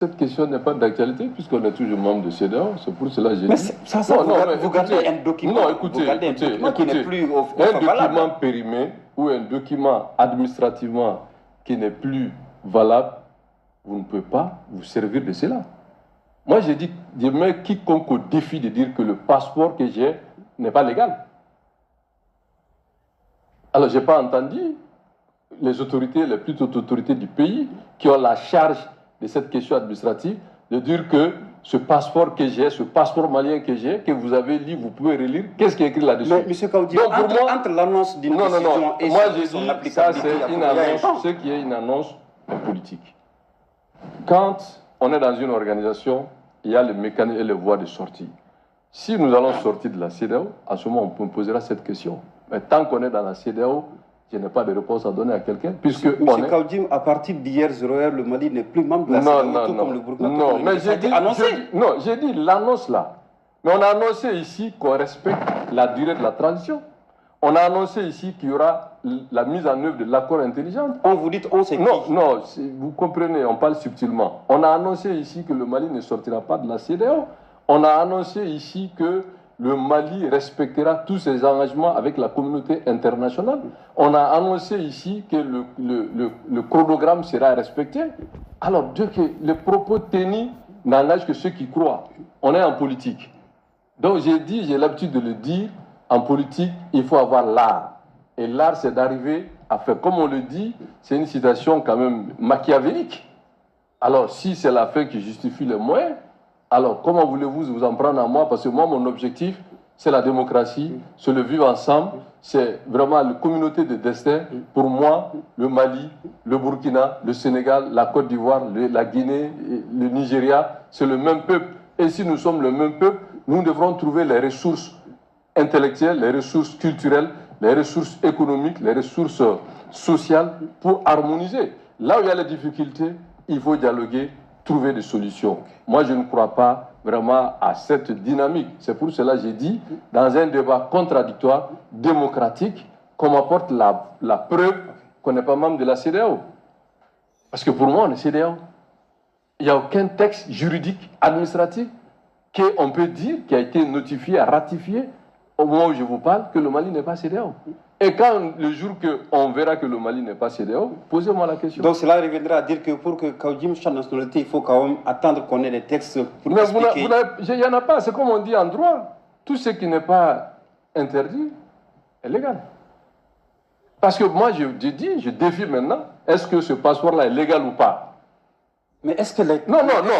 Cette question n'est pas d'actualité puisqu'on est toujours membre de CEDEAO. C'est pour cela que j'ai dit. Vous gardez un document, qui n'est plus un document périmé ou un document administrativement qui n'est plus valable, vous ne pouvez pas vous servir de cela. Moi, j'ai dit, je mets quiconque au défi de dire que le passeport que j'ai n'est pas légal. Alors, je n'ai pas entendu les autorités, les plus hautes autorités du pays qui ont la charge de cette question administrative, de dire que ce passeport que j'ai, ce passeport malien que j'ai, que vous avez lu, vous pouvez relire, qu'est-ce qui est écrit là-dessus? Mais M. Kaoudi, entre l'annonce d'une décision et moi j'ai dit, ça c'est une annonce, ce qui est une annonce politique. Quand on est dans une organisation, il y a les mécanismes et les voies de sortie. Si nous allons sortir de la CEDEAO, à ce moment on me posera cette question. Mais tant qu'on est dans la CEDEAO, je n'ai pas de réponse à donner à quelqu'un. Monsieur Kaoudi, à partir d'hier 0h, le Mali n'est plus membre de la CEDEAO, tout comme le Burkina. Non, mais j'ai dit l'annonce là. Mais on a annoncé ici qu'on respecte la durée de la transition. On a annoncé ici qu'il y aura la mise en œuvre de l'accord intelligent. On vous dit, on sait qui? Non, vous comprenez, on parle subtilement. On a annoncé ici que le Mali ne sortira pas de la CEDEAO. On a annoncé ici que le Mali respectera tous ses engagements avec la communauté internationale. On a annoncé ici que le chronogramme sera respecté. Alors, Dieu que les propos tenus n'engagent que ceux qui croient. On est en politique. Donc, j'ai l'habitude de le dire, en politique, il faut avoir l'art. Et l'art, c'est d'arriver à faire, comme on le dit, c'est une citation quand même machiavélique. Alors, si c'est la fin qui justifie les moyens, alors, comment voulez-vous vous en prendre à moi? Parce que moi, mon objectif, c'est la démocratie, c'est le vivre ensemble, c'est vraiment la communauté de destin. Pour moi, le Mali, le Burkina, le Sénégal, la Côte d'Ivoire, la Guinée, le Nigeria, c'est le même peuple. Et si nous sommes le même peuple, nous devrons trouver les ressources intellectuelles, les ressources culturelles, les ressources économiques, les ressources sociales pour harmoniser. Là où il y a les difficultés, il faut dialoguer, trouver des solutions. Moi, je ne crois pas vraiment à cette dynamique. C'est pour cela que j'ai dit, dans un débat contradictoire, démocratique, qu'on m'apporte la preuve qu'on n'est pas membre de la CEDEAO. Parce que pour moi, on est CEDEAO. Il n'y a aucun texte juridique, administratif, qu'on peut dire, qui a été notifié, ratifié, au moment où je vous parle, que le Mali n'est pas CEDEAO. Et quand le jour qu'on verra que le Mali n'est pas CEDEAO, posez-moi la question. Donc cela reviendra à dire que pour que Kaoudi change de nationalité, il faut quand même attendre qu'on ait des textes pour expliquer. Il n'y en a pas, c'est comme on dit en droit. Tout ce qui n'est pas interdit est légal. Parce que moi, je dis, je défie maintenant, est-ce que ce passeport-là est légal ou pas? Mais est-ce que les...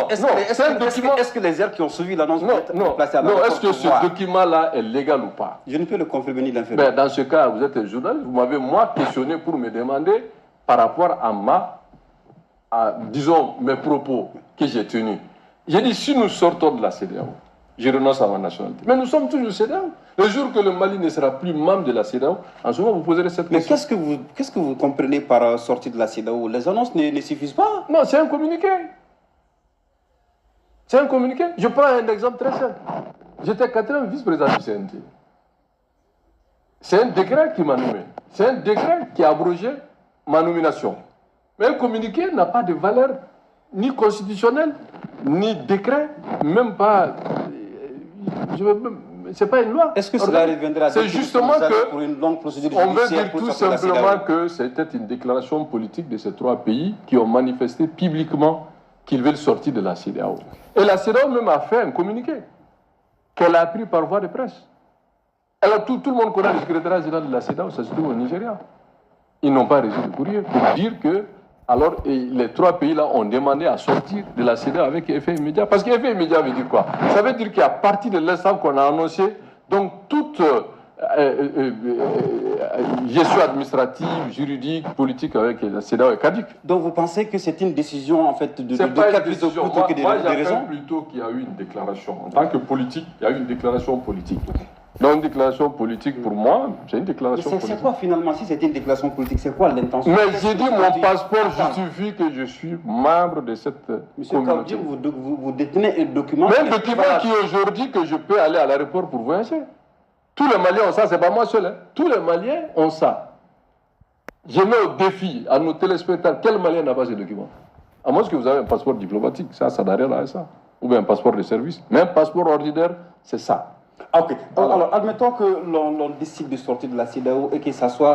Est-ce que les airs qui ont suivi l'annonce vont être placés à la est-ce que ce document-là est légal ou pas? Je ne peux le confirmer ni l'infirmer. Ben, dans ce cas, vous êtes un journaliste, vous m'avez moi questionné pour me demander par rapport à disons, mes propos que j'ai tenus. J'ai dit, si nous sortons de la CEDEAO, je renonce à ma nationalité. Mais nous sommes toujours CEDEAO. Le jour que le Mali ne sera plus membre de la CEDEAO, en ce moment, vous poserez cette question. Mais qu'est-ce que vous comprenez par sortie de la CEDEAO? Les annonces ne suffisent pas? Non, c'est un communiqué. C'est un communiqué. Je prends un exemple très simple. J'étais 4e vice-président du CNT. C'est un décret qui m'a nommé. C'est un décret qui a abrogé ma nomination. Mais un communiqué n'a pas de valeur ni constitutionnelle, ni décret, même pas... C'est pas une loi. Est-ce que cela reviendra à dire c'est justement que pour une longue procédure on veut judiciaire dire tout simplement que c'était une déclaration politique de ces 3 pays qui ont manifesté publiquement qu'ils veulent sortir de la CEDEAO. Et la CEDEAO même a fait un communiqué qu'elle a appris par voie de presse. Alors tout le monde connaît le secrétaire général de la CEDEAO, ça se trouve au Nigeria. Ils n'ont pas reçu le courrier pour dire que alors les 3 pays-là ont demandé à sortir de la CEDEAO avec effet immédiat. Parce qu'effet immédiat veut dire quoi? Ça veut dire qu'à partir de l'instant qu'on a annoncé, donc toute gestion administrative, juridique, politique avec la CEDEAO est caduque. Donc vous pensez que c'est une décision en fait de cas plutôt que des raisons? Plutôt qu'il y a eu une déclaration. En tant que politique, il y a eu une déclaration politique. Donc une déclaration politique pour moi, c'est une déclaration politique. C'est quoi finalement, si c'était une déclaration politique, c'est quoi l'intention? Mais j'ai dit mon passeport justifie que je suis membre de cette communauté. Monsieur Kaoudi, vous détenez un document... Mais un document qui aujourd'hui que je peux aller à l'aéroport pour voyager. Tous les Maliens ont ça, c'est pas moi seul. Hein. Tous les Maliens ont ça. Je mets au défi à nos téléspectateurs, quel Malien n'a pas ce document? À moins que vous avez un passeport diplomatique, ça n'a rien à ça. Ou bien un passeport de service. Mais un passeport ordinaire, c'est ça. Ok. Alors, admettons que l'on décide de sortir de la CEDEAO et que ça soit